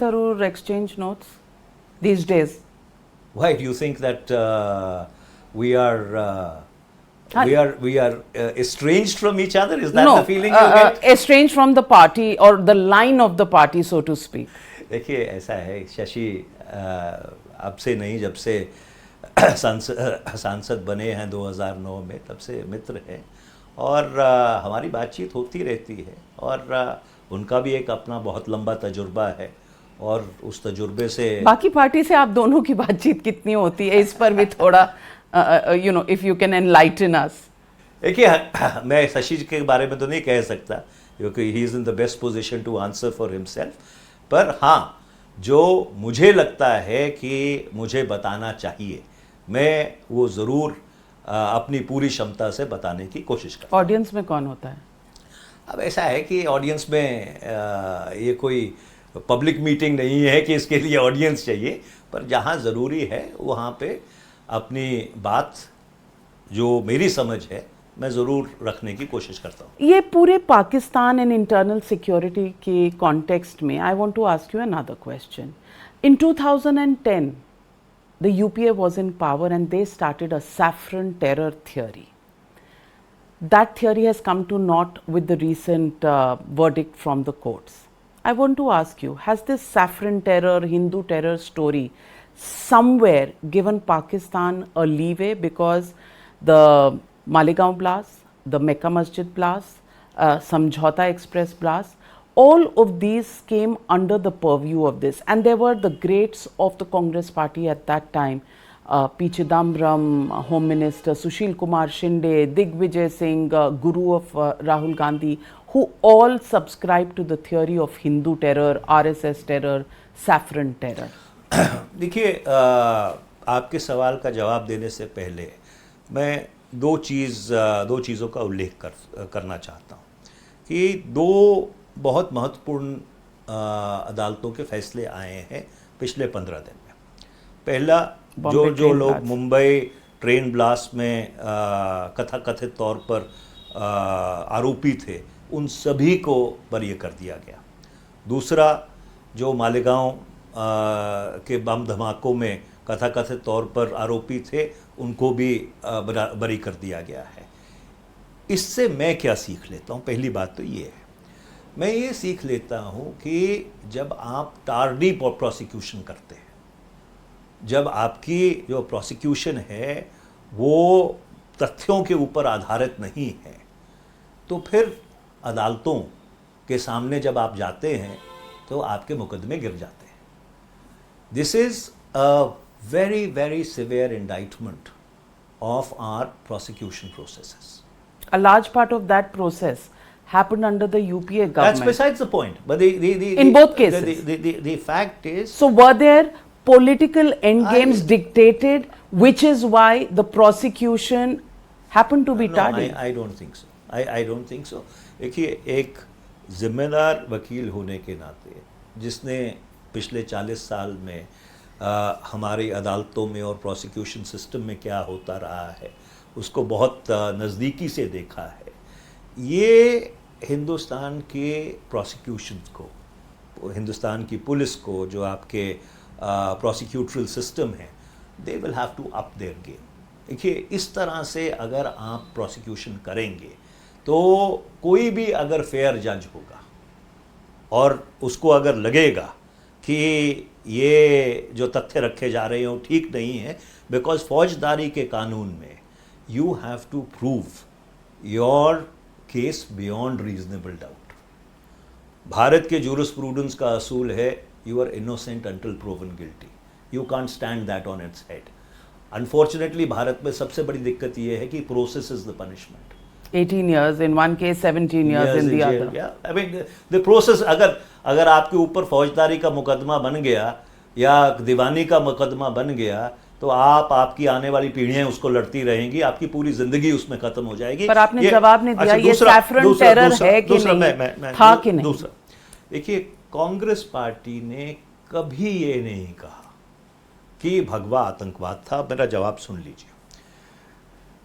Tharoor exchange notes these days? Why do you think that we are estranged from each other? Is that No, the feeling you get? estranged from the party or the line of the party, so to speak. देखिए ऐसा है शशि, अब से नहीं, जब से सांसद बने हैं 2009 में, तब से मित्र हैं और हमारी बातचीत होती रहती है और उनका भी एक अपना बहुत लंबा तजुर्बा है और उस तजुर्बे से बाकी पार्टी से आप दोनों की बातचीत कितनी होती है, इस पर भी थोड़ा इफ यू कैन एनलाइटन अस. देखिए मैं शशि के बारे में तो नहीं कह सकता क्योंकि he is in the best position to answer for himself, पर हाँ जो मुझे लगता है कि मुझे बताना चाहिए मैं वो ज़रूर अपनी पूरी क्षमता से बताने की कोशिश करता हूँ. ऑडियंस में कौन होता है? अब ऐसा है कि ऑडियंस में ये कोई पब्लिक मीटिंग नहीं है कि इसके लिए ऑडियंस चाहिए, पर जहाँ ज़रूरी है वहाँ पे अपनी बात जो मेरी समझ है मैं ज़रूर रखने की कोशिश करता हूँ. ये पूरे पाकिस्तान एंड इंटरनल सिक्योरिटी के कॉन्टेक्स्ट में I want to ask you another question. In 2010 the UPA was in power and they started a saffron terror theory. That theory has come to naught with the recent verdict from the courts. I want to ask you, has this saffron terror, Hindu terror story somewhere given Pakistan a leeway, because the Malegaon blast, the Mecca Masjid blast, Samjhauta Express blast, all of these came under the purview of this, and there were the greats of the Congress party at that time, P. Chidambaram, Home Minister, Sushil Kumar Shinde, Digvijay Singh, guru of Rahul Gandhi, who all subscribed to the theory of Hindu terror, RSS terror, saffron terror. देखिए आपके सवाल का जवाब देने से पहले मैं दो चीज़ों का उल्लेख करना चाहता हूँ कि दो बहुत महत्वपूर्ण अदालतों के फैसले आए हैं पिछले 15 दिन में. पहला जो लोग मुंबई ट्रेन ब्लास्ट में कथित तौर पर आरोपी थे उन सभी को बरी कर दिया गया. दूसरा जो मालेगांव के बम धमाकों में कथित तौर पर आरोपी थे उनको भी बरी कर दिया गया है. इससे मैं क्या सीख लेता हूँ? पहली बात तो ये है, मैं ये सीख लेता हूँ कि जब आप टार्डी प्रोसिक्यूशन करते हैं, जब आपकी जो प्रोसिक्यूशन है वो तथ्यों के ऊपर आधारित नहीं है, तो फिर अदालतों के सामने जब आप जाते हैं तो आपके मुकदमे गिर जाते हैं. This is a very very severe indictment of our prosecution processes. A large part of that process happened under the UPA government. That's besides the point. But in both cases, the fact is. So were there political end games dictated, which is why the prosecution happened to be tardy? I don't think so. I don't think so. देखिए एक जिम्मेदार वकील होने के नाते जिसने पिछले 40 साल में हमारी अदालतों में और प्रोसिक्यूशन सिस्टम में क्या होता रहा है उसको बहुत नज़दीकी से देखा है, ये हिंदुस्तान के प्रोसिक्यूशंस को, हिंदुस्तान की पुलिस को, जो आपके प्रोसिक्यूटरल सिस्टम है, they will have to up their game. देखिए इस तरह से अगर आप प्रोसिक्यूशन करेंगे तो कोई भी अगर फेयर जज होगा और उसको अगर लगेगा कि ये जो तथ्य रखे जा रहे हो ठीक नहीं है, बिकॉज फौजदारी के कानून में you have to prove your case beyond reasonable doubt. Bharat के जूरिस्प्रूडेंस का असूल है you are innocent until proven guilty. You can't stand that on its head. Unfortunately Bharat में सबसे बड़ी दिक्कत ये है कि process is the punishment. 18 years in one case, 17 years in the other. Yeah, I mean the process. अगर आपके ऊपर फौजदारी का मुकदमा बन गया या दीवानी का मुकदमा बन गया तो आपकी आने वाली पीढ़ियां उसको लड़ती रहेंगी, आपकी पूरी जिंदगी उसमें खत्म हो जाएगी. पर आपने जवाब नहीं दिया, ये सैफरन टेरर है कि नहीं, था कि नहीं? दूसरा देखिए, कांग्रेस पार्टी ने कभी ये नहीं कहा कि भगवा आतंकवाद था. मेरा जवाब सुन लीजिए.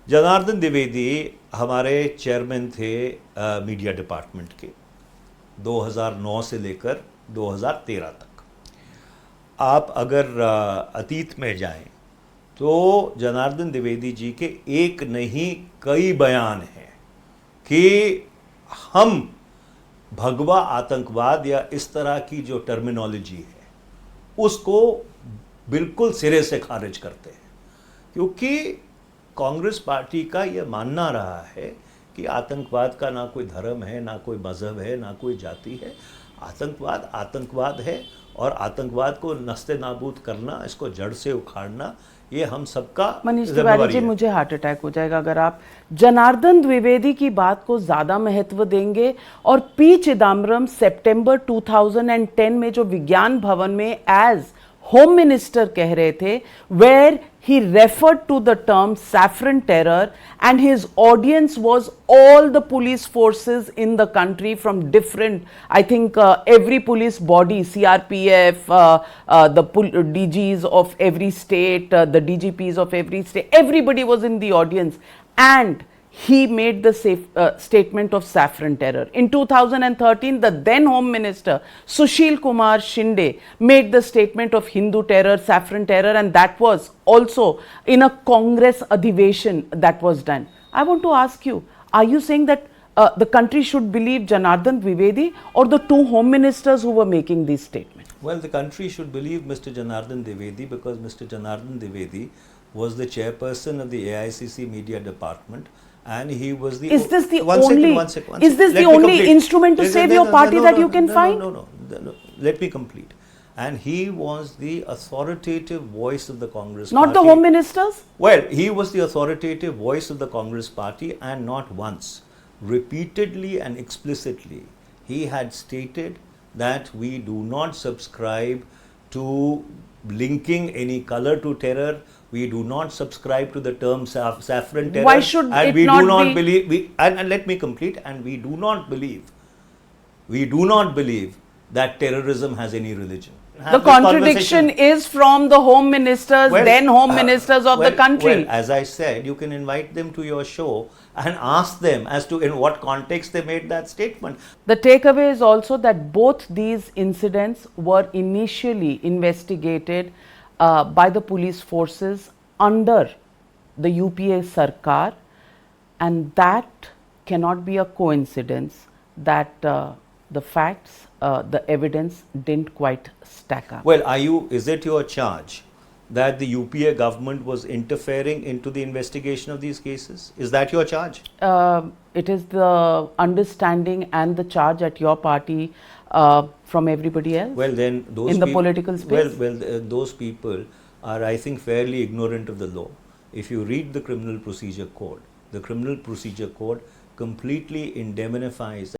जनार्दन द्विवेदी हमारे चेयरमैन थे मीडिया डिपार्टमेंट के 2009 से लेकर 2013 तक. आप अगर अतीत में जाएं तो जनार्दन द्विवेदी जी के एक नहीं कई बयान हैं कि हम भगवा आतंकवाद या इस तरह की जो टर्मिनोलॉजी है उसको बिल्कुल सिरे से खारिज करते हैं, क्योंकि कांग्रेस पार्टी का यह मानना रहा है कि आतंकवाद का ना कोई धर्म है, ना कोई मज़हब है, ना कोई जाति है। आतंकवाद आतंकवाद है और आतंकवाद को नस्ते नाबूद करना, इसको जड़ से उखाड़ना, ये हम सबका मनीष तिवारी जिम्मेवारी जी, है। मुझे हार्ट अटैक हो जाएगा अगर आप जनार्दन द्विवेदी की बात को ज्यादा महत्व देंगे और पी चिदम्बरम सितंबर 2010 में जो विज्ञान भवन में एज होम मिनिस्टर कह रहे थे, where he referred to the term saffron terror and his audience was all the police forces in the country from different, I think every police body, CRPF, the DGs of every state, the DGPs of every state, everybody was in the audience, and he made the statement of saffron terror. In 2013, the then Home Minister Sushil Kumar Shinde made the statement of Hindu terror, saffron terror, and that was also in a Congress adhivation that was done. I want to ask you, are you saying that the country should believe Janardhan Dwivedi or the two Home Ministers who were making these statements? Well, the country should believe Mr. Janardhan Dwivedi because Mr. Janardhan Dwivedi was the chairperson of the AICC Media Department, and he was the. Is this the one only? One second, Is this the only instrument to save your party that you can find? No. Let me complete. And he was the authoritative voice of the Congress Not party. the Home Ministers? Well, he was the authoritative voice of the Congress party, and not once, repeatedly and explicitly, he had stated that we do not subscribe to linking any color to terror. We do not subscribe to the term saffron terror. Why should and it we not do not be? believe. And let me complete. And we do not believe. We do not believe that terrorism has any religion. The contradiction is from the Home Ministers, then Home Ministers of the country. Well, as I said, you can invite them to your show and ask them as to in what context they made that statement. The takeaway is also that both these incidents were initially investigated by the police forces under the UPA Sarkar, and that cannot be a coincidence that the facts, the evidence didn't quite stack up. Well, is it your charge that the UPA government was interfering into the investigation of these cases? Is that your charge? It is the understanding and the charge at your party from everybody else. Well, then those in the political space. Those people are, I think, fairly ignorant of the law. If you read the Criminal Procedure Code completely indemnifies